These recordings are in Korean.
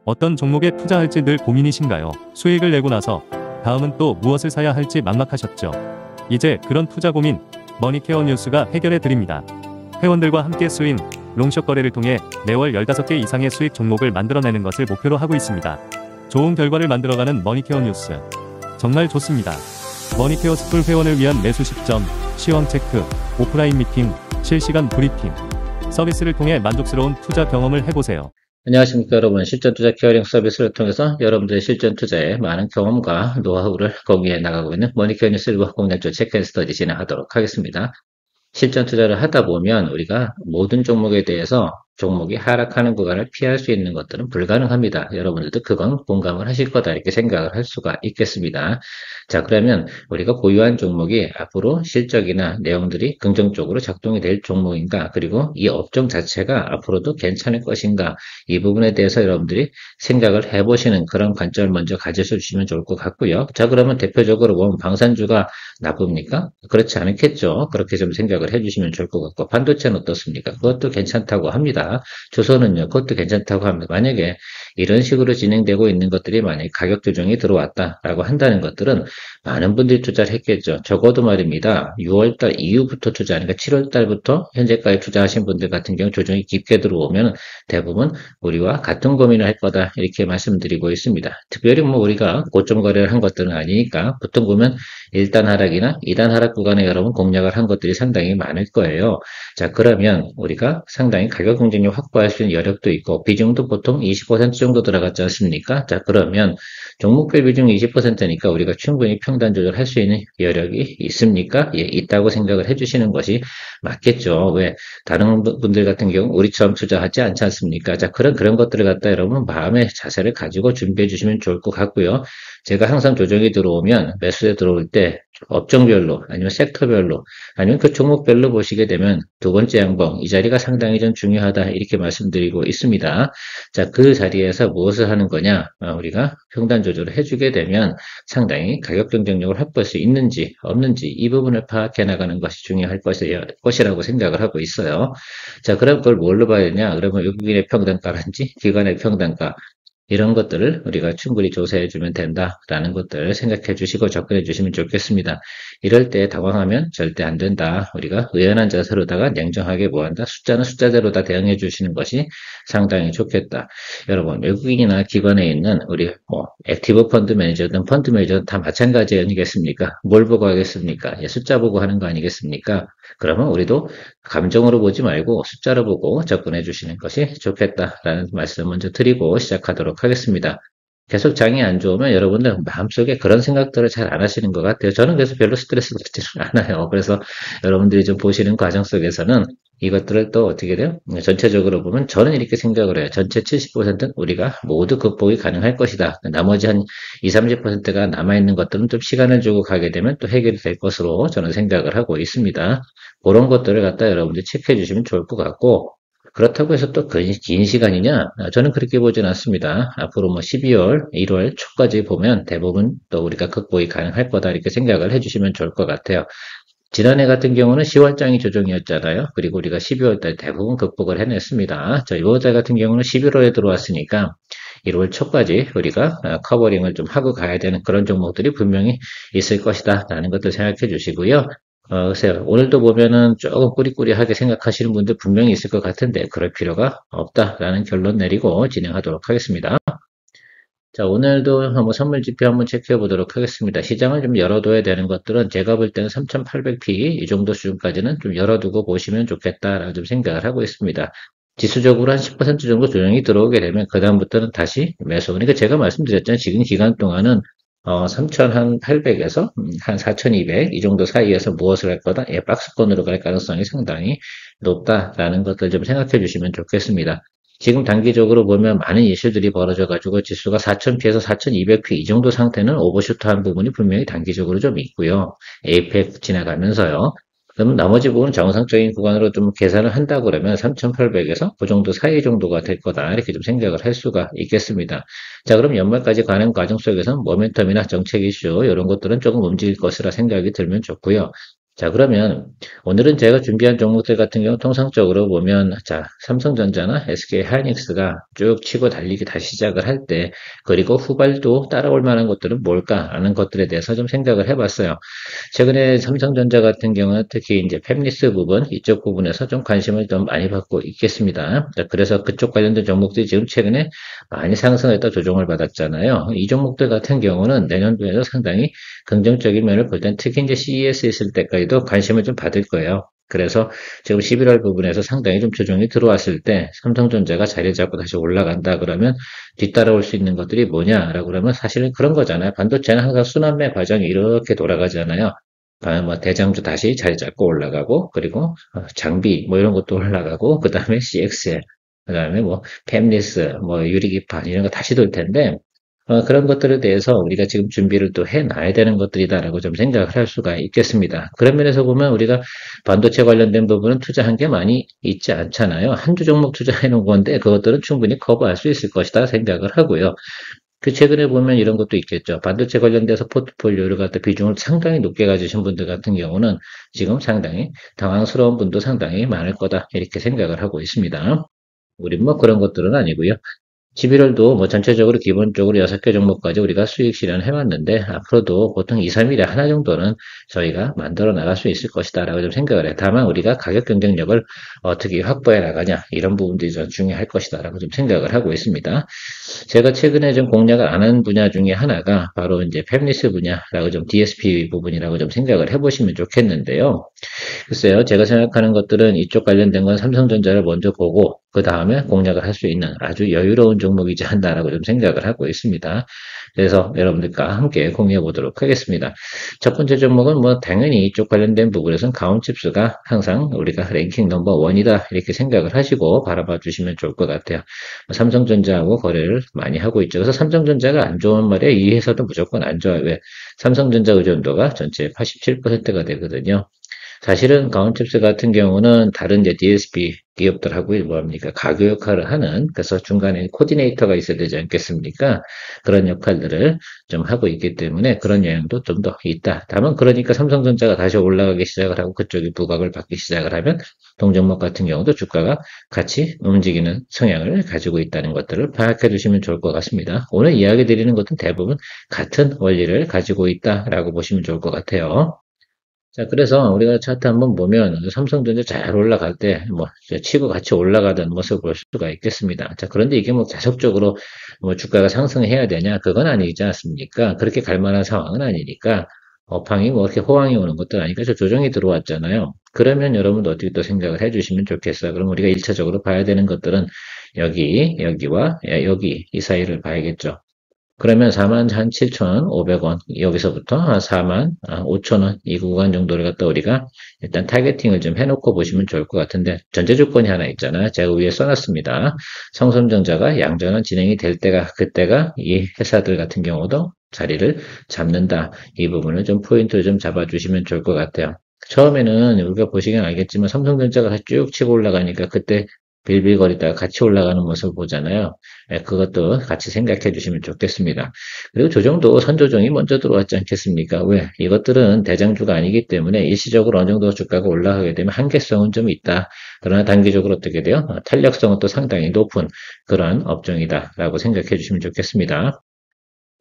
어떤 종목에 투자할지 늘 고민이신가요? 수익을 내고 나서 다음은 또 무엇을 사야 할지 막막하셨죠? 이제 그런 투자 고민 머니케어 뉴스가 해결해 드립니다. 회원들과 함께 스윙, 롱숏 거래를 통해 매월 15개 이상의 수익 종목을 만들어내는 것을 목표로 하고 있습니다. 좋은 결과를 만들어가는 머니케어 뉴스 정말 좋습니다. 머니케어 스쿨 회원을 위한 매수 시점, 시황 체크, 오프라인 미팅, 실시간 브리핑 서비스를 통해 만족스러운 투자 경험을 해보세요. 안녕하십니까 여러분. 실전 투자 케어링 서비스를 통해서 여러분들의 실전 투자에 많은 경험과 노하우를 공유해 나가고 있는 머니케어 뉴스와 공략조 체크앤스터디 진행하도록 하겠습니다. 실전 투자를 하다 보면 우리가 모든 종목에 대해서 종목이 하락하는 구간을 피할 수 있는 것들은 불가능합니다. 여러분들도 그건 공감을 하실 거다 이렇게 생각을 할 수가 있겠습니다. 자, 그러면 우리가 보유한 종목이 앞으로 실적이나 내용들이 긍정적으로 작동이 될 종목인가, 그리고 이 업종 자체가 앞으로도 괜찮을 것인가, 이 부분에 대해서 여러분들이 생각을 해보시는 그런 관점을 먼저 가져주시면 좋을 것 같고요. 자, 그러면 대표적으로 보면 방산주가 나쁩니까? 그렇지 않겠죠. 그렇게 좀 생각을 해주시면 좋을 것 같고, 반도체는 어떻습니까? 그것도 괜찮다고 합니다. 조선은요, 그것도 괜찮다고 합니다. 만약에 이런 식으로 진행되고 있는 것들이 만약에 가격 조정이 들어왔다라고 한다는 것들은 많은 분들이 투자를 했겠죠. 적어도 말입니다. 6월달 이후부터 투자하니까 7월달부터 현재까지 투자하신 분들 같은 경우 조정이 깊게 들어오면 대부분 우리와 같은 고민을 할 거다 이렇게 말씀드리고 있습니다. 특별히 뭐 우리가 고점 거래를 한 것들은 아니니까 보통 보면 1단 하락이나 2단 하락 구간에 여러분 공략을 한 것들이 상당히 많을 거예요. 자, 그러면 우리가 상당히 가격 경쟁력 확보할 수 있는 여력도 있고, 비중도 보통 20% 정도 들어갔지 않습니까? 자, 그러면 종목별 비중 20%니까 우리가 충분히 평단 조절할 수 있는 여력이 있습니까? 예, 있다고 생각을 해주시는 것이 맞겠죠. 왜? 다른 분들 같은 경우 우리처럼 투자하지 않지 않습니까? 자, 그런 것들을 갖다 여러분 마음의 자세를 가지고 준비해 주시면 좋을 것 같고요. 제가 항상 조정이 들어오면 매수에 들어올 때 업종별로 아니면 섹터별로 아니면 그 종목별로 보시게 되면 두 번째 양봉 이 자리가 상당히 좀 중요하다 이렇게 말씀드리고 있습니다. 자, 그 자리에서 무엇을 하는 거냐? 우리가 평단 조절을 해주게 되면 상당히 가격 경쟁력을 확보할 수 있는지 없는지 이 부분을 파악해 나가는 것이 중요할 것이라고 생각을 하고 있어요. 자, 그럼 그걸 뭘로 봐야 되냐? 그러면 외국인의 평단가라든지 기관의 평단가 이런 것들을 우리가 충분히 조사해 주면 된다라는 것들을 생각해 주시고 접근해 주시면 좋겠습니다. 이럴 때 당황하면 절대 안 된다. 우리가 의연한 자세로다가 냉정하게 뭐한다. 숫자는 숫자대로 다 대응해 주시는 것이 상당히 좋겠다. 여러분, 외국인이나 기관에 있는 우리 뭐 액티브 펀드 매니저든 펀드 매니저든 다 마찬가지 아니겠습니까? 뭘 보고 하겠습니까? 예, 숫자 보고 하는 거 아니겠습니까? 그러면 우리도 감정으로 보지 말고 숫자로 보고 접근해 주시는 것이 좋겠다라는 말씀 먼저 드리고 시작하도록 하겠습니다. 계속 장이 안 좋으면 여러분들 마음속에 그런 생각들을 잘 안 하시는 것 같아요. 저는 그래서 별로 스트레스 받지는 않아요. 그래서 여러분들이 좀 보시는 과정 속에서는 이것들을 또 어떻게 돼요? 전체적으로 보면 저는 이렇게 생각을 해요. 전체 70%는 우리가 모두 극복이 가능할 것이다. 나머지 한 20, 30%가 남아있는 것들은 좀 시간을 주고 가게 되면 또 해결이 될 것으로 저는 생각을 하고 있습니다. 그런 것들을 갖다 여러분들이 체크해 주시면 좋을 것 같고, 그렇다고 해서 또 긴 시간이냐? 저는 그렇게 보진 않습니다. 앞으로 뭐 12월, 1월 초까지 보면 대부분 또 우리가 극복이 가능할 거다 이렇게 생각을 해주시면 좋을 것 같아요. 지난해 같은 경우는 10월장이 조정이었잖아요. 그리고 우리가 12월달 대부분 극복을 해냈습니다. 자, 6월달 같은 경우는 11월에 들어왔으니까 1월 초까지 우리가 커버링을 좀 하고 가야 되는 그런 종목들이 분명히 있을 것이다 라는 것들 생각해 주시고요. 글쎄요. 오늘도 보면은 조금 꾸리꾸리하게 생각하시는 분들 분명히 있을 것 같은데 그럴 필요가 없다라는 결론 내리고 진행하도록 하겠습니다. 자, 오늘도 한번 선물 지표 한번 체크해 보도록 하겠습니다. 시장을 좀 열어둬야 되는 것들은 제가 볼 때는 3800p 이 정도 수준까지는 좀 열어두고 보시면 좋겠다라고 좀 생각을 하고 있습니다. 지수적으로 한 10% 정도 조정이 들어오게 되면 그다음부터는 다시 매수. 그러니까 제가 말씀드렸잖아요. 지금 기간 동안은 3,800에서 한 4,200 이 정도 사이에서 무엇을 할 거다? 예, 박스권으로 갈 가능성이 상당히 높다라는 것들 좀 생각해 주시면 좋겠습니다. 지금 단기적으로 보면 많은 이슈들이 벌어져가지고 지수가 4,000p에서 4,200p 이 정도 상태는 오버슈트한 부분이 분명히 단기적으로 좀 있고요. 에이펙 지나가면서요. 그러면 나머지 부분은 정상적인 구간으로 좀 계산을 한다 그러면 3,800에서 그 정도 사이 정도가 될 거다 이렇게 좀 생각을 할 수가 있겠습니다. 자, 그럼 연말까지 가는 과정 속에서는 모멘텀이나 정책 이슈 이런 것들은 조금 움직일 것이라 생각이 들면 좋고요. 자, 그러면 오늘은 제가 준비한 종목들 같은 경우 통상적으로 보면, 자, 삼성전자나 SK 하이닉스가 쭉 치고 달리기 다시 시작을 할 때, 그리고 후발도 따라올 만한 것들은 뭘까라는 것들에 대해서 좀 생각을 해봤어요. 최근에 삼성전자 같은 경우는 특히 이제 팹리스 부분, 이쪽 부분에서 좀 관심을 좀 많이 받고 있겠습니다. 자, 그래서 그쪽 관련된 종목들이 지금 최근에 많이 상승했다 조정을 받았잖아요. 이 종목들 같은 경우는 내년도에도 상당히 긍정적인 면을 볼 땐 특히 이제 CES 있을 때까지도 관심을 좀 받을 거예요. 그래서 지금 11월 부분에서 상당히 좀 조정이 들어왔을 때 삼성전자가 자리 잡고 다시 올라간다 그러면 뒤따라올 수 있는 것들이 뭐냐라고 그러면 사실은 그런 거잖아요. 반도체는 항상 순환매 과정이 이렇게 돌아가잖아요. 뭐 대장주 다시 자리 잡고 올라가고 그리고 장비 뭐 이런 것도 올라가고 그 다음에 CXL 그 다음에 뭐 팹리스 뭐 유리기판 이런 거 다시 돌 텐데 그런 것들에 대해서 우리가 지금 준비를 또 해놔야 되는 것들이다라고 좀 생각을 할 수가 있겠습니다. 그런 면에서 보면 우리가 반도체 관련된 부분은 투자한 게 많이 있지 않잖아요. 한두 종목 투자해 놓은 건데 그것들은 충분히 커버할 수 있을 것이다 생각을 하고요. 그 최근에 보면 이런 것도 있겠죠. 반도체 관련돼서 포트폴리오를 갖다 비중을 상당히 높게 가지신 분들 같은 경우는 지금 상당히 당황스러운 분도 상당히 많을 거다 이렇게 생각을 하고 있습니다. 우린 뭐 그런 것들은 아니고요. 11월도 뭐 전체적으로 기본적으로 6개 종목까지 우리가 수익 실현을 해왔는데 앞으로도 보통 2, 3일에 하나 정도는 저희가 만들어 나갈 수 있을 것이다 라고 좀 생각을 해요. 다만 우리가 가격 경쟁력을 어떻게 확보해 나가냐 이런 부분들이 좀 중요할 것이다 라고 좀 생각을 하고 있습니다. 제가 최근에 좀 공략을 안 한 분야 중에 하나가 바로 이제 팹리스 분야라고 좀 DSP 부분이라고 좀 생각을 해보시면 좋겠는데요. 글쎄요, 제가 생각하는 것들은 이쪽 관련된 건 삼성전자를 먼저 보고 그 다음에 공략을 할 수 있는 아주 여유로운 종목이지 않나라고 좀 생각을 하고 있습니다. 그래서 여러분들과 함께 공유해 보도록 하겠습니다. 첫 번째 종목은 뭐 당연히 이쪽 관련된 부분에서는 가온칩스가 항상 우리가 랭킹 넘버 원이다 이렇게 생각을 하시고 바라봐 주시면 좋을 것 같아요. 삼성전자하고 거래를 많이 하고 있죠. 그래서 삼성전자가 안 좋은 말에 이 회사도 무조건 안 좋아요. 왜? 삼성전자 의존도가 전체 87%가 되거든요. 사실은 가온칩스 같은 경우는 다른 이제 DSP 기업들하고 뭐합니까? 가교 역할을 하는, 그래서 중간에 코디네이터가 있어야 되지 않겠습니까? 그런 역할들을 좀 하고 있기 때문에 그런 영향도 좀 더 있다. 다만 그러니까 삼성전자가 다시 올라가기 시작을 하고 그쪽이 부각을 받기 시작을 하면 동종목 같은 경우도 주가가 같이 움직이는 성향을 가지고 있다는 것들을 파악해 두시면 좋을 것 같습니다. 오늘 이야기 드리는 것은 대부분 같은 원리를 가지고 있다라고 보시면 좋을 것 같아요. 자, 그래서 우리가 차트 한번 보면 삼성전자 잘 올라갈 때, 뭐, 치고 같이 올라가던 모습을 볼 수가 있겠습니다. 자, 그런데 이게 뭐 계속적으로 뭐 주가가 상승해야 되냐? 그건 아니지 않습니까? 그렇게 갈 만한 상황은 아니니까, 업황이 뭐 이렇게 호황이 오는 것도 아니니까 저 조정이 들어왔잖아요. 그러면 여러분도 어떻게 또 생각을 해 주시면 좋겠어요. 그럼 우리가 1차적으로 봐야 되는 것들은 여기와 여기 이 사이를 봐야겠죠. 그러면 47,500원 여기서부터 한 45,000원 이 구간 정도를 갖다 우리가 일단 타겟팅을 좀 해놓고 보시면 좋을 것 같은데 전제 조건이 하나 있잖아요. 제가 위에 써놨습니다. 성섬정자가 양전환 진행이 될 때가 그때가 이 회사들 같은 경우도 자리를 잡는다. 이 부분을 좀 포인트를 좀 잡아주시면 좋을 것 같아요. 처음에는 우리가 보시긴 알겠지만 삼성전자가 쭉 치고 올라가니까 그때 빌빌거리다가 같이 올라가는 모습을 보잖아요. 그것도 같이 생각해 주시면 좋겠습니다. 그리고 조정도 선조정이 먼저 들어왔지 않겠습니까? 왜? 이것들은 대장주가 아니기 때문에 일시적으로 어느 정도 주가가 올라가게 되면 한계성은 좀 있다. 그러나 단기적으로 어떻게 돼요? 탄력성은 또 상당히 높은 그런 업종이다라고 생각해 주시면 좋겠습니다.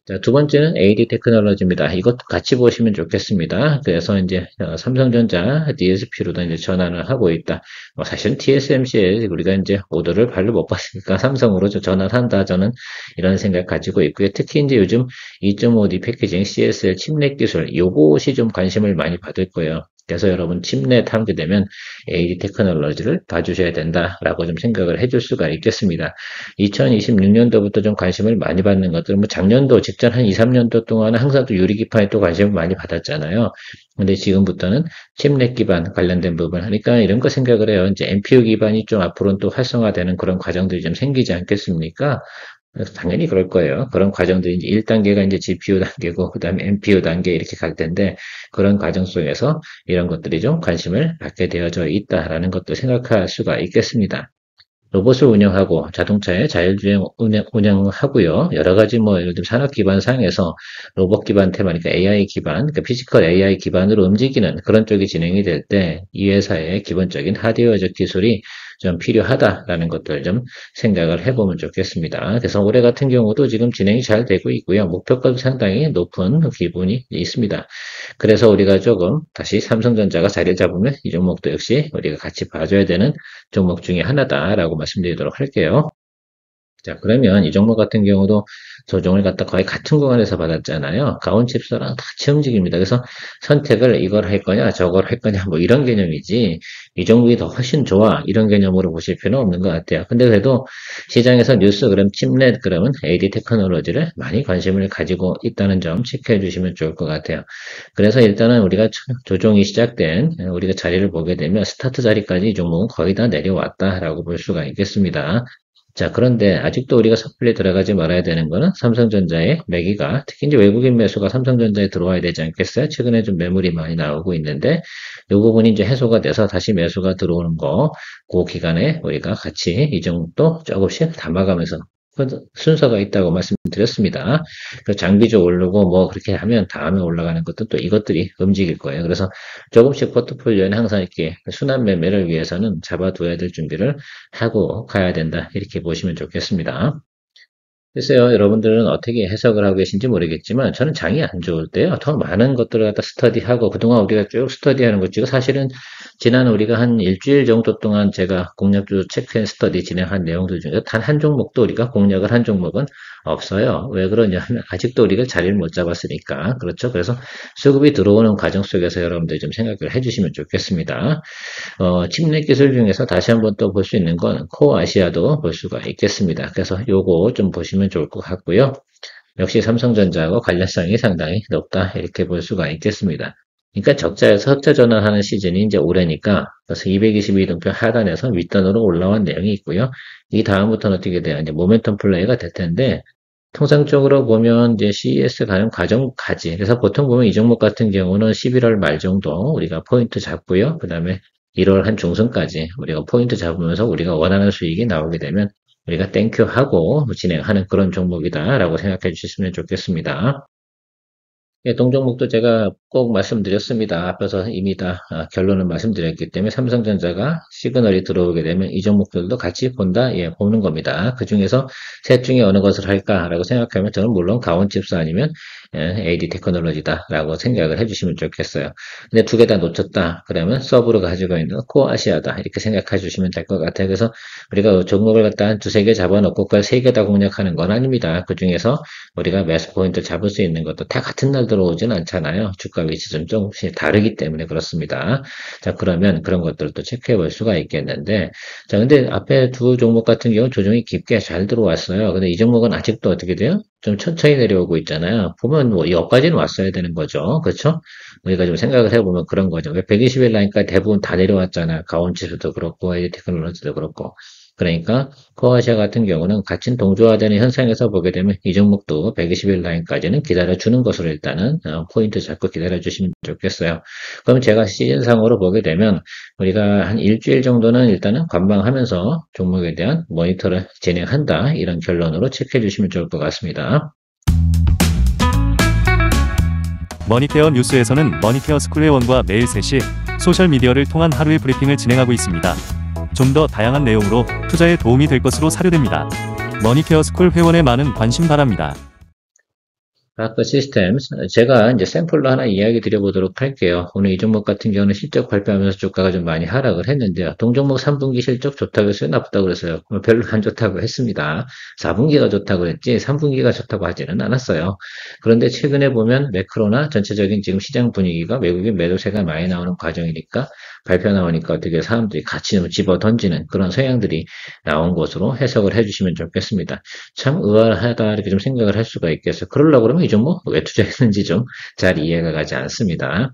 자, 두 번째는 AD 테크놀로지입니다. 이것도 같이 보시면 좋겠습니다. 그래서 이제 삼성전자 DSP로도 이제 전환을 하고 있다. 사실은 TSMC에 우리가 이제 오더를 발로 못 봤으니까 삼성으로 전환한다. 저는 이런 생각 가지고 있고요. 특히 이제 요즘 2.5D 패키징 CSL 칩넷 기술 요것이 좀 관심을 많이 받을 거예요. 그래서 여러분 칩넷 하게 되면 AD 테크놀로지를 봐주셔야 된다라고 좀 생각을 해줄 수가 있겠습니다. 2026년도부터 좀 관심을 많이 받는 것들, 뭐 작년도 직전 한 2, 3년도 동안은 항상 또 유리기판에 또 관심을 많이 받았잖아요. 근데 지금부터는 칩넷 기반 관련된 부분 하니까 이런 거 생각을 해요. 이제 NPU 기반이 좀 앞으로는 또 활성화되는 그런 과정들이 좀 생기지 않겠습니까? 그래서 당연히 그럴 거예요. 그런 과정들이 이제 1단계가 이제 GPU 단계고, 그 다음에 NPU 단계 이렇게 갈 텐데, 그런 과정 속에서 이런 것들이 좀 관심을 받게 되어져 있다라는 것도 생각할 수가 있겠습니다. 로봇을 운영하고 자동차의 자율주행 운영하고요. 여러 가지 예를 들면 산업 기반 상에서 로봇 기반 테마니까 AI 기반, 그러니까 피지컬 AI 기반으로 움직이는 그런 쪽이 진행이 될 때 이 회사의 기본적인 하드웨어적 기술이 좀 필요하다라는 것들 좀 생각을 해보면 좋겠습니다. 그래서 올해 같은 경우도 지금 진행이 잘 되고 있고요. 목표가도 상당히 높은 기분이 있습니다. 그래서 우리가 조금 다시 삼성전자가 자리를 잡으면 이 종목도 역시 우리가 같이 봐줘야 되는 종목 중에 하나다라고 말씀드리도록 할게요. 자, 그러면 이 종목 같은 경우도 조정을 갖다 거의 같은 구간에서 받았잖아요. 가온칩스랑 같이 움직입니다. 그래서 선택을 이걸 할 거냐, 저걸 할 거냐, 이런 개념이지, 이 종목이 더 훨씬 좋아, 이런 개념으로 보실 필요는 없는 것 같아요. 근데 그래도 시장에서 뉴스, 그럼 칩넷, 그러면 AD 테크놀로지를 많이 관심을 가지고 있다는 점 체크해 주시면 좋을 것 같아요. 그래서 일단은 우리가 조정이 시작된, 우리가 자리를 보게 되면 스타트 자리까지 이 종목은 거의 다 내려왔다라고 볼 수가 있겠습니다. 자, 그런데 아직도 우리가 섣불리 들어가지 말아야 되는 거는 삼성전자의 매기가, 특히 이제 외국인 매수가 삼성전자에 들어와야 되지 않겠어요? 최근에 좀 매물이 많이 나오고 있는데, 이 부분이 이제 해소가 돼서 다시 매수가 들어오는 거, 그 기간에 우리가 같이 이 정도 조금씩 담아가면서 순서가 있다고 말씀드렸습니다. 그 장비조 오르고 그렇게 하면 다음에 올라가는 것도 또 이것들이 움직일 거예요. 그래서 조금씩 포트폴리오는 항상 이렇게 순환 매매를 위해서는 잡아둬야 될 준비를 하고 가야 된다. 이렇게 보시면 좋겠습니다. 글쎄요, 여러분들은 어떻게 해석을 하고 계신지 모르겠지만, 저는 장이 안 좋을 때요, 더 많은 것들을 갖다 스터디하고, 그동안 우리가 쭉 스터디하는 것 중에 사실은, 지난 우리가 한 일주일 정도 동안 제가 공략주 체크 앤 스터디 진행한 내용들 중에 단 한 종목도 우리가 공략을 한 종목은 없어요. 왜 그러냐면, 아직도 우리가 자리를 못 잡았으니까. 그렇죠? 그래서 수급이 들어오는 과정 속에서 여러분들이 좀 생각을 해주시면 좋겠습니다. 칩넷 기술 중에서 다시 한번 또 볼 수 있는 건 코어 아시아도 볼 수가 있겠습니다. 그래서 요거 좀 보시면 좋을 것 같고요. 역시 삼성전자하고 관련성이 상당히 높다 이렇게 볼 수가 있겠습니다. 그러니까 적자에서 흑자 전환하는 시즌이 이제 올해니까 그래서 222등표 하단에서 윗단으로 올라온 내용이 있고요. 이 다음부터는 어떻게 돼요? 이제 모멘텀 플레이가 될 텐데 통상적으로 보면 이제 CES 가는 과정까지. 그래서 보통 보면 이 종목 같은 경우는 11월 말 정도 우리가 포인트 잡고요. 그 다음에 1월 한 중순까지 우리가 포인트 잡으면서 우리가 원하는 수익이 나오게 되면 우리가 땡큐 하고 진행하는 그런 종목이다라고 생각해 주셨으면 좋겠습니다. 예, 동종목도 제가 꼭 말씀드렸습니다. 앞에서 이미 다 결론을 말씀드렸기 때문에 삼성전자가 시그널이 들어오게 되면 이 종목들도 같이 본다, 예, 보는 겁니다. 그 중에서 셋 중에 어느 것을 할까라고 생각하면 저는 물론 가온칩스 아니면 AD 테크놀로지다라고 생각을 해주시면 좋겠어요. 근데 두 개 다 놓쳤다. 그러면 서브로 가지고 있는 코어 아시아다 이렇게 생각해 주시면 될 것 같아요. 그래서 우리가 종목을 갖다 한 두세 개 잡아놓고 그걸 세 개 다 공략하는 건 아닙니다. 그 중에서 우리가 매수 포인트 잡을 수 있는 것도 다 같은 날 들어오진 않잖아요. 주가 위치 좀 조금씩 다르기 때문에 그렇습니다. 자, 그러면 그런 것들을 또 체크해 볼 수가 있겠는데, 자, 근데 앞에 두 종목 같은 경우 조정이 깊게 잘 들어왔어요. 근데 이 종목은 아직도 어떻게 돼요? 좀 천천히 내려오고 있잖아요. 보면 여기까지는 왔어야 되는 거죠. 그렇죠? 우리가 좀 생각을 해보면 그런 거죠. 120일 라인까지 대부분 다 내려왔잖아요. 가온치수도 그렇고, 에이 테크놀로지도 그렇고. 그러니까 코아시아 같은 경우는 같이 동조화되는 현상에서 보게 되면 이 종목도 120일 라인까지는 기다려주는 것으로 일단은 포인트 잡고 기다려주시면 좋겠어요. 그럼 제가 시즌상으로 보게 되면 우리가 한 일주일 정도는 일단은 관망하면서 종목에 대한 모니터를 진행한다 이런 결론으로 체크해 주시면 좋을 것 같습니다. 머니케어 뉴스에서는 머니케어 스쿨 회원과 매일 3시 소셜미디어를 통한 하루의 브리핑을 진행하고 있습니다. 좀 더 다양한 내용으로 투자에 도움이 될 것으로 사료됩니다. 머니케어 스쿨 회원에 많은 관심 바랍니다. 아크 시스템스, 제가 이제 샘플로 하나 이야기 드려보도록 할게요. 오늘 이 종목 같은 경우는 실적 발표하면서 주가가 좀 많이 하락을 했는데요. 동종목 3분기 실적 좋다고 했어요? 나쁘다고 그랬어요? 별로 안 좋다고 했습니다. 4분기가 좋다고 했지 3분기가 좋다고 하지는 않았어요. 그런데 최근에 보면 매크로나 전체적인 지금 시장 분위기가 외국인 매도세가 많이 나오는 과정이니까 발표 나오니까 어떻게 사람들이 같이 집어 던지는 그런 성향들이 나온 것으로 해석을 해주시면 좋겠습니다. 참 의아하다 이렇게 좀 생각을 할 수가 있겠어요. 그러려고 그러면 이 종목 왜 투자했는지 좀 잘 이해가 가지 않습니다.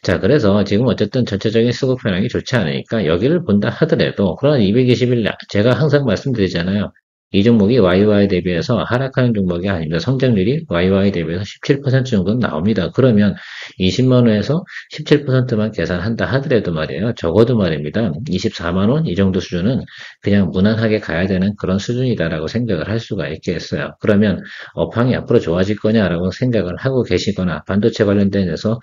자, 그래서 지금 어쨌든 전체적인 수급 현황이 좋지 않으니까 여기를 본다 하더라도 그런 220일 제가 항상 말씀드리잖아요. 이 종목이 YY 대비해서 하락하는 종목이 아닙니다. 성장률이 YY 대비해서 17% 정도는 나옵니다. 그러면 20만 원에서 17%만 계산한다 하더라도 말이에요. 적어도 말입니다. 24만 원 이 정도 수준은 그냥 무난하게 가야 되는 그런 수준이다라고 생각을 할 수가 있겠어요. 그러면 업황이 앞으로 좋아질 거냐라고 생각을 하고 계시거나 반도체 관련돼서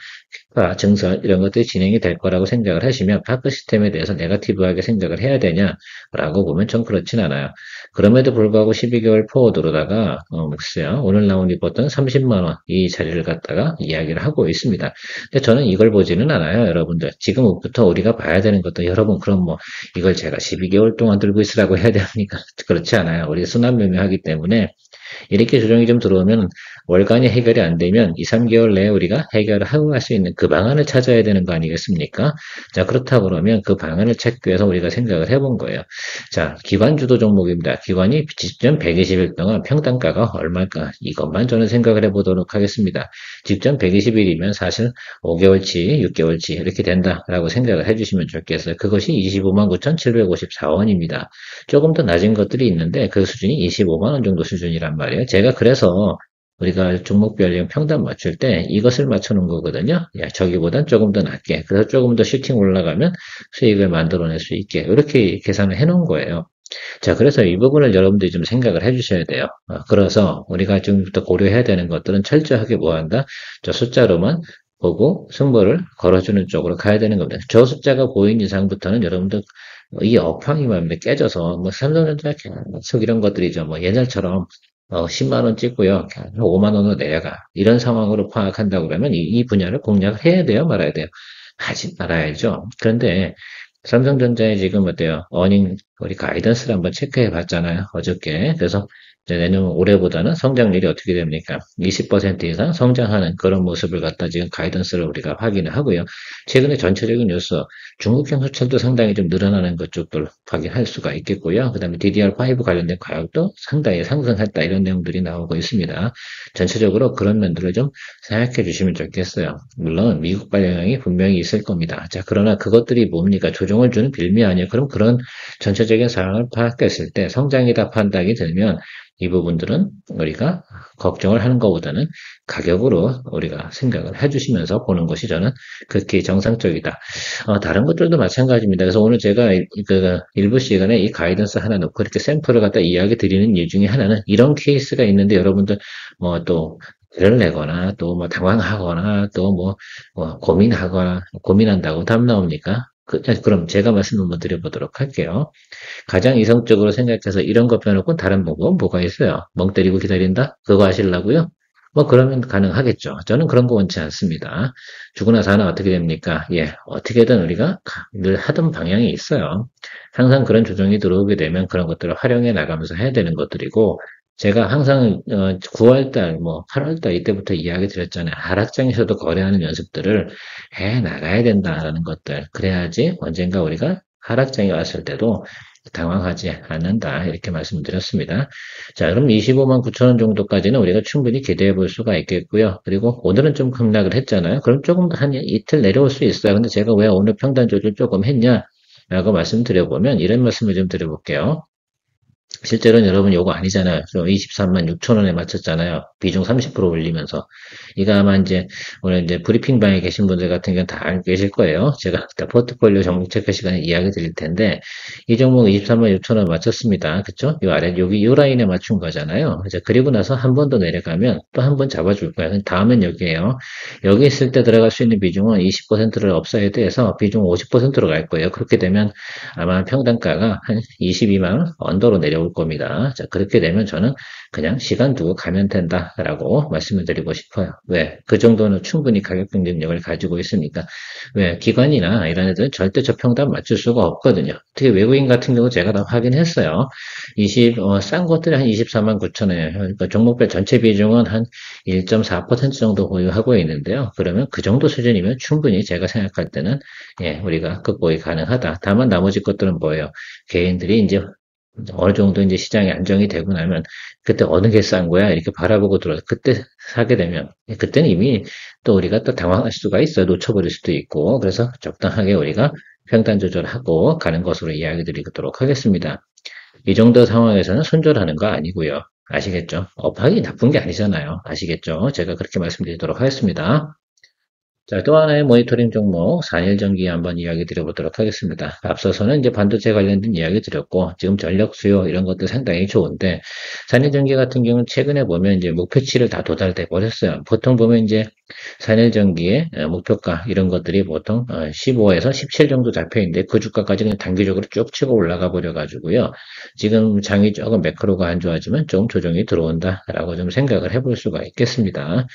증설 이런 것들이 진행이 될 거라고 생각을 하시면 파크 시스템에 대해서 네거티브하게 생각을 해야 되냐라고 보면 전 그렇진 않아요. 그럼에도 불구하고 12개월 포워드로다가 글쎄요, 오늘 나온 리포트는 30만 원 이 자리를 갖다가 이야기를 하고 있습니다. 근데 저는 이걸 보지는 않아요, 여러분들. 지금부터 우리가 봐야 되는 것도 여러분 그럼 뭐 이걸 제가 12개월 동안 들고 있으라고 해야 됩니까? 그렇지 않아요. 우리 순환 매매하기 때문에 이렇게 조정이 좀 들어오면 월간이 해결이 안 되면 2, 3개월 내에 우리가 해결을 하고 갈 수 있는 그 방안을 찾아야 되는 거 아니겠습니까? 자, 그렇다 그러면 그 방안을 찾기 위해서 우리가 생각을 해본 거예요. 자, 기관 주도 종목입니다. 기관이 직전 120일 동안 평단가가 얼마일까? 이것만 저는 생각을 해보도록 하겠습니다. 직전 120일이면 사실 5개월치, 6개월치 이렇게 된다라고 생각을 해주시면 좋겠어요. 그것이 25만 9,754원입니다. 조금 더 낮은 것들이 있는데 그 수준이 25만 원 정도 수준이란 말이에요. 제가 그래서 우리가 종목별 평단 맞출 때 이것을 맞추는 거거든요. 야, 저기보단 조금 더 낮게. 그래서 조금 더 슈팅 올라가면 수익을 만들어낼 수 있게. 이렇게 계산을 해 놓은 거예요. 자, 그래서 이 부분을 여러분들이 좀 생각을 해 주셔야 돼요. 그래서 우리가 지금부터 고려해야 되는 것들은 철저하게 뭐 한다? 저 숫자로만 보고 승부를 걸어주는 쪽으로 가야 되는 겁니다. 저 숫자가 보인 이상부터는 여러분들 이 업황이 말입니다. 깨져서 뭐 삼성전자 계속 이런 것들이죠. 뭐 옛날처럼 10만 원 찍고요. 5만 원으로 내려가. 이런 상황으로 파악한다고 그러면 이 분야를 공략을 해야 돼요? 말아야 돼요? 하지 말아야죠. 그런데 삼성전자의 지금 어때요? 어닝 우리 가이던스를 한번 체크해 봤잖아요. 어저께. 그래서 이제 내년 올해보다는 성장률이 어떻게 됩니까? 20% 이상 성장하는 그런 모습을 갖다 지금 가이던스를 우리가 확인을 하고요. 최근에 전체적인 뉴스 중국형 수출도 상당히 좀 늘어나는 것 쪽들 확인할 수가 있겠고요. 그 다음에 DDR5 관련된 가격도 상당히 상승했다 이런 내용들이 나오고 있습니다. 전체적으로 그런 면들을 좀 생각해 주시면 좋겠어요. 물론 미국발 영향이 분명히 있을 겁니다. 자, 그러나 그것들이 뭡니까? 조정을 주는 빌미 아니에요. 그럼 그런 전체적인 상황을 파악했을 때 성장이다 판단이 들면 이 부분들은 우리가 걱정을 하는 것보다는 가격으로 우리가 생각을 해주시면서 보는 것이 저는 극히 정상적이다. 다른 것들도 마찬가지입니다. 그래서 오늘 제가 그 일부 시간에 이 가이던스 하나 놓고 이렇게 샘플을 갖다 이야기 드리는 이유 중에 하나는 이런 케이스가 있는데 여러분들 뭐 또 를 내거나 또 뭐 당황하거나 또 뭐 고민한다고 답 나옵니까? 그럼 제가 말씀 한번 드려보도록 할게요. 가장 이성적으로 생각해서 이런 거 빼놓고 다른 방법은 뭐가 있어요? 멍 때리고 기다린다? 그거 하시려고요? 뭐 그러면 가능하겠죠. 저는 그런 거 원치 않습니다. 죽으나 사나 어떻게 됩니까? 예, 어떻게든 우리가 늘 하던 방향이 있어요. 항상 그런 조정이 들어오게 되면 그런 것들을 활용해 나가면서 해야 되는 것들이고 제가 항상 9월달, 뭐 8월달 이때부터 이야기 드렸잖아요. 하락장에서도 거래하는 연습들을 해 나가야 된다라는 것들. 그래야지 언젠가 우리가 하락장이 왔을 때도 당황하지 않는다 이렇게 말씀드렸습니다. 자, 그럼 25만 9천 원 정도까지는 우리가 충분히 기대해 볼 수가 있겠고요. 그리고 오늘은 좀 급락을 했잖아요. 그럼 조금 더 한 이틀 내려올 수 있어요. 근데 제가 왜 오늘 평단 조절 조금 했냐라고 말씀드려보면 이런 말씀을 좀 드려볼게요. 실제로는 여러분 요거 아니잖아요. 23만 6천 원에 맞췄잖아요. 비중 30% 올리면서. 이거 아마 이제 오늘 이제 브리핑방에 계신 분들 같은 경우는 다 알고 계실 거예요. 제가 그때 포트폴리오 종목 체크 시간에 이야기 드릴 텐데 이 종목 23만 6천 원 맞췄습니다. 그쵸? 요 아래 여기 요 라인에 맞춘 거잖아요. 이제 그리고 나서 한 번 더 내려가면 또 한 번 잡아줄 거예요. 다음엔 여기에요. 여기 있을 때 들어갈 수 있는 비중은 20%를 업사이드 해서 비중 50%로 갈 거예요. 그렇게 되면 아마 평단가가 한 22만 원 언더로 내려올 겁니다. 자, 그렇게 되면 저는 그냥 시간 두고 가면 된다라고 말씀을 드리고 싶어요. 왜? 그 정도는 충분히 가격 경쟁력을 가지고 있으니까. 왜? 기관이나 이런 애들은 절대 저평단 맞출 수가 없거든요. 특히 외국인 같은 경우 제가 다 확인했어요. 싼 것들이 한 24만 9천 원이에요. 그러니까 종목별 전체 비중은 한 1.4% 정도 보유하고 있는데요. 그러면 그 정도 수준이면 충분히 제가 생각할 때는 예, 우리가 극복이 가능하다. 다만 나머지 것들은 뭐예요? 개인들이 이제 어느 정도 이제 시장이 안정이 되고 나면 그때 어느 게 싼 거야 이렇게 바라보고 들어 그때 사게 되면 그때는 이미 또 우리가 또 당황할 수가 있어요. 놓쳐버릴 수도 있고 그래서 적당하게 우리가 평단 조절하고 가는 것으로 이야기 드리도록 하겠습니다. 이 정도 상황에서는 손절하는 거 아니고요. 아시겠죠? 업하기 나쁜 게 아니잖아요. 아시겠죠? 제가 그렇게 말씀드리도록 하겠습니다. 자, 또 하나의 모니터링 종목, 4일 전기 한번 이야기 드려보도록 하겠습니다. 앞서서는 이제 반도체 관련된 이야기 드렸고, 지금 전력 수요 이런 것도 상당히 좋은데, 4일 전기 같은 경우는 최근에 보면 이제 목표치를 다 도달돼 버렸어요. 보통 보면 이제 4일 전기의 목표가 이런 것들이 보통 15에서 17 정도 잡혀 있는데, 그 주가까지 그냥 단기적으로 쭉 치고 올라가 버려 가지고요. 지금 장이 조금 매크로가 안 좋아지면 조금 조정이 들어온다라고 좀 생각을 해볼 수가 있겠습니다.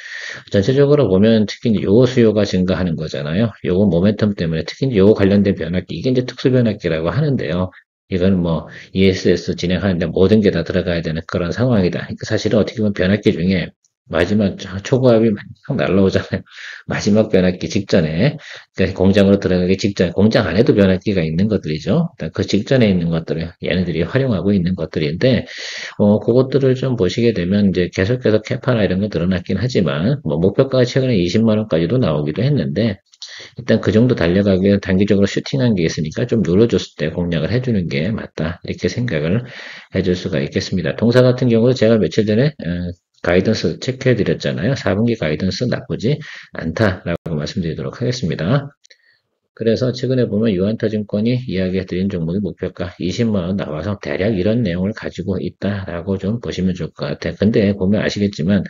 전체적으로 보면 특히 이제 요거 수요가 증가하는 거잖아요. 요거 모멘텀 때문에 특히 이제 요거 관련된 변압기, 이게 이제 특수 변압기라고 하는데요. 이건 뭐 ESS 진행하는데 모든 게 다 들어가야 되는 그런 상황이다. 그러니까 사실은 어떻게 보면 변압기 중에 마지막 초고압이 막 날라오잖아요. 마지막 변압기 직전에, 그러니까 공장으로 들어가기 직전, 공장 안에도 변압기가 있는 것들이죠. 일단 그 직전에 있는 것들을 얘네들이 활용하고 있는 것들인데, 그것들을 좀 보시게 되면 이제 계속해서 캐파나 이런 거 늘어났긴 하지만, 뭐 목표가가 최근에 20만 원까지도 나오기도 했는데, 일단 그 정도 달려가기 위해 단기적으로 슈팅한 게 있으니까 좀 눌러줬을 때 공략을 해주는 게 맞다. 이렇게 생각을 해줄 수가 있겠습니다. 동사 같은 경우도 제가 며칠 전에 가이던스 체크해 드렸잖아요. 4분기 가이던스 나쁘지 않다라고 말씀드리도록 하겠습니다. 그래서 최근에 보면 유한타증권이 이야기해드린 종목의 목표가 20만원 나와서 대략 이런 내용을 가지고 있다라고 좀 보시면 좋을 것 같아요. 근데 보면 아시겠지만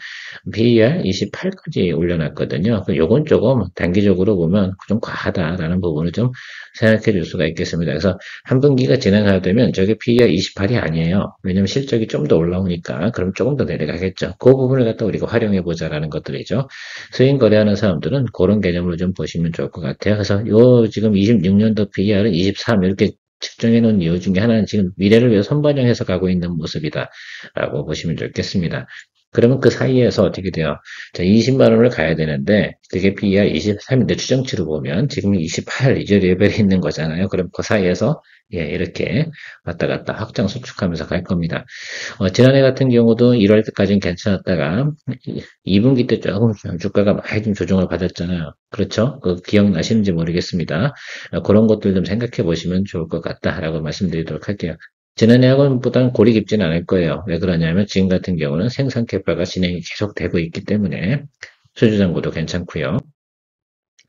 PER 28까지 올려놨거든요. 요건 조금 단기적으로 보면 좀 과하다라는 부분을 좀 생각해 줄 수가 있겠습니다. 그래서 한 분기가 진행하게 되면 저게 PER 28이 아니에요. 왜냐면 실적이 좀 더 올라오니까 그럼 조금 더 내려가겠죠. 그 부분을 갖다 우리가 활용해 보자라는 것들이죠. 스윙 거래하는 사람들은 그런 개념으로 좀 보시면 좋을 것 같아요. 그래서 요 지금 26년도 PER은 23 이렇게 측정해 놓은 이유 중에 하나는 지금 미래를 위해 선반영해서 가고 있는 모습이다라고 보시면 좋겠습니다. 그러면 그 사이에서 어떻게 돼요? 자, 20만 원을 가야 되는데 그게 PER 23인데 추정치로 보면 지금 28 이제 레벨이 있는 거잖아요. 그럼 그 사이에서 이렇게 왔다 갔다 확장 수축하면서 갈 겁니다. 지난해 같은 경우도 1월 때까지는 괜찮았다가 2분기 때 조금 주가가 많이 좀 조정을 받았잖아요. 그렇죠? 그 기억나시는지 모르겠습니다. 그런 것들 좀 생각해 보시면 좋을 것 같다라고 말씀드리도록 할게요. 지난해하고는 골이 깊지는 않을 거예요. 왜 그러냐면 지금 같은 경우는 생산 캐파가 진행이 계속되고 있기 때문에 수주잔고도 괜찮고요.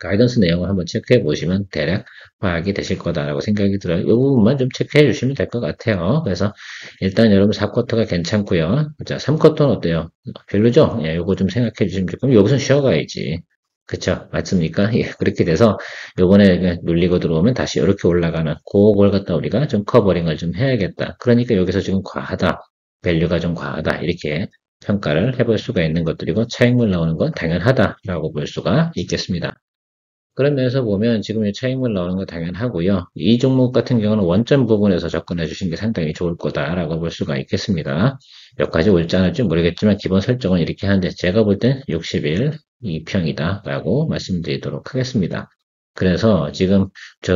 가이던스 내용을 한번 체크해 보시면 대략 파악이 되실 거다라고 생각이 들어요. 이 부분만 좀 체크해 주시면 될 것 같아요. 그래서 일단 여러분 4쿼터가 괜찮고요. 자, 3쿼터는 어때요? 별로죠? 요거 좀 생각해 주시면 좋고 여기서 쉬어가야지. 그쵸? 맞습니까? 그렇게 돼서 요번에 눌리고 들어오면 다시 이렇게 올라가는 그걸 갖다 우리가 좀 커버링을 좀 해야겠다. 그러니까 여기서 지금 과하다. 밸류가 좀 과하다. 이렇게 평가를 해볼 수가 있는 것들이고 차익물 나오는 건 당연하다라고 볼 수가 있겠습니다. 그런 면에서 보면 지금 이 차익물 나오는 거 당연하고요. 이 종목 같은 경우는 원점 부분에서 접근해 주신 게 상당히 좋을 거다라고 볼 수가 있겠습니다. 몇 가지 올지 않을지 모르겠지만 기본 설정은 이렇게 하는데 제가 볼 땐 60일 2평이다라고 말씀드리도록 하겠습니다. 그래서 지금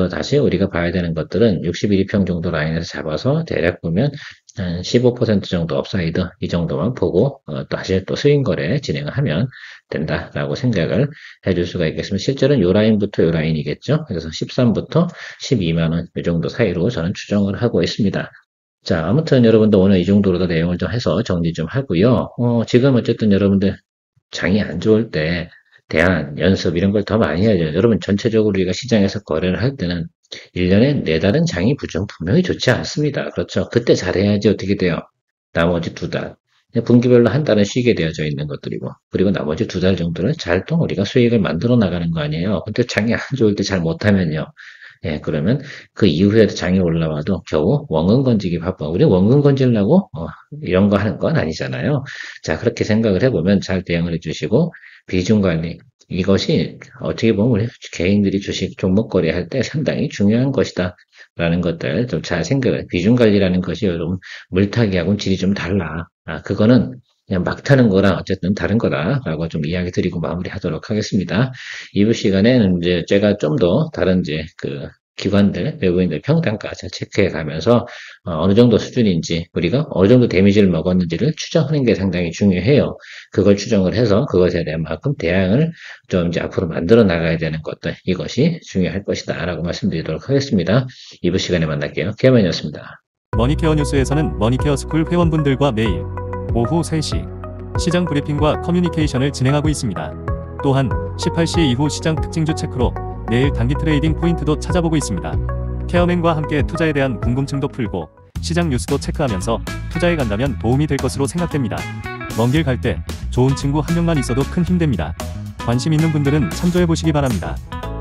다시 우리가 봐야 되는 것들은 60일 2평 정도 라인에서 잡아서 대략 보면 한 15% 정도 업사이드 이 정도만 보고 다시 또 스윙 거래 진행을 하면 된다라고 생각을 해줄 수가 있겠습니다. 실제로는 요 라인부터 요 라인이겠죠. 그래서 13부터 12만원 이 정도 사이로 저는 추정을 하고 있습니다. 자, 아무튼 여러분들 오늘 이 정도로 내용을 좀 해서 정리 좀 하고요. 지금 어쨌든 여러분들 장이 안 좋을 때 대안, 연습 이런 걸 더 많이 해야죠. 여러분 전체적으로 우리가 시장에서 거래를 할 때는 1년에 4달은 장이 분명히 좋지 않습니다. 그렇죠. 그때 잘해야지 어떻게 돼요? 나머지 2달. 분기별로 한 달은 쉬게 되어져 있는 것들이고, 그리고 나머지 2달 정도는 잘 또 우리가 수익을 만들어 나가는 거 아니에요. 근데 장이 안 좋을 때 잘 못하면요. 그러면 그 이후에도 장이 올라와도 겨우 원금 건지기 바빠. 우리 원금 건지려고 이런 거 하는 건 아니잖아요. 자, 그렇게 생각을 해보면 잘 대응을 해주시고, 비중 관리. 이것이 어떻게 보면 우리 개인들이 주식 종목 거래할 때 상당히 중요한 것이다. 라는 것들 좀 잘 생각을, 비중 관리라는 것이 여러분 물타기하고는 질이 좀 달라. 그거는 그냥 막 타는 거랑 어쨌든 다른 거다라고 좀 이야기 드리고 마무리하도록 하겠습니다. 2부 시간에는 이제 제가 좀 더 다른 이제 그 기관들, 외부인들 평단가 체크해 가면서 어느 정도 수준인지 우리가 어느 정도 데미지를 먹었는지를 추정하는 게 상당히 중요해요. 그걸 추정을 해서 그것에 대한 만큼 대응을 좀 이제 앞으로 만들어 나가야 되는 것들 이것이 중요할 것이다 라고 말씀드리도록 하겠습니다. 2부 시간에 만날게요. 케어맨이었습니다. 머니케어 뉴스에서는 머니케어 스쿨 회원분들과 매일 오후 3시 시장 브리핑과 커뮤니케이션을 진행하고 있습니다. 또한 18시 이후 시장 특징주 체크로 내일 단기 트레이딩 포인트도 찾아보고 있습니다. 케어맨과 함께 투자에 대한 궁금증도 풀고 시장 뉴스도 체크하면서 투자에 간다면 도움이 될 것으로 생각됩니다. 먼 길 갈 때 좋은 친구 한 명만 있어도 큰 힘 됩니다. 관심 있는 분들은 참조해 보시기 바랍니다.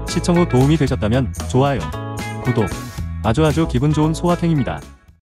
시청 후 도움이 되셨다면 좋아요, 구독, 아주 기분 좋은 소확행입니다.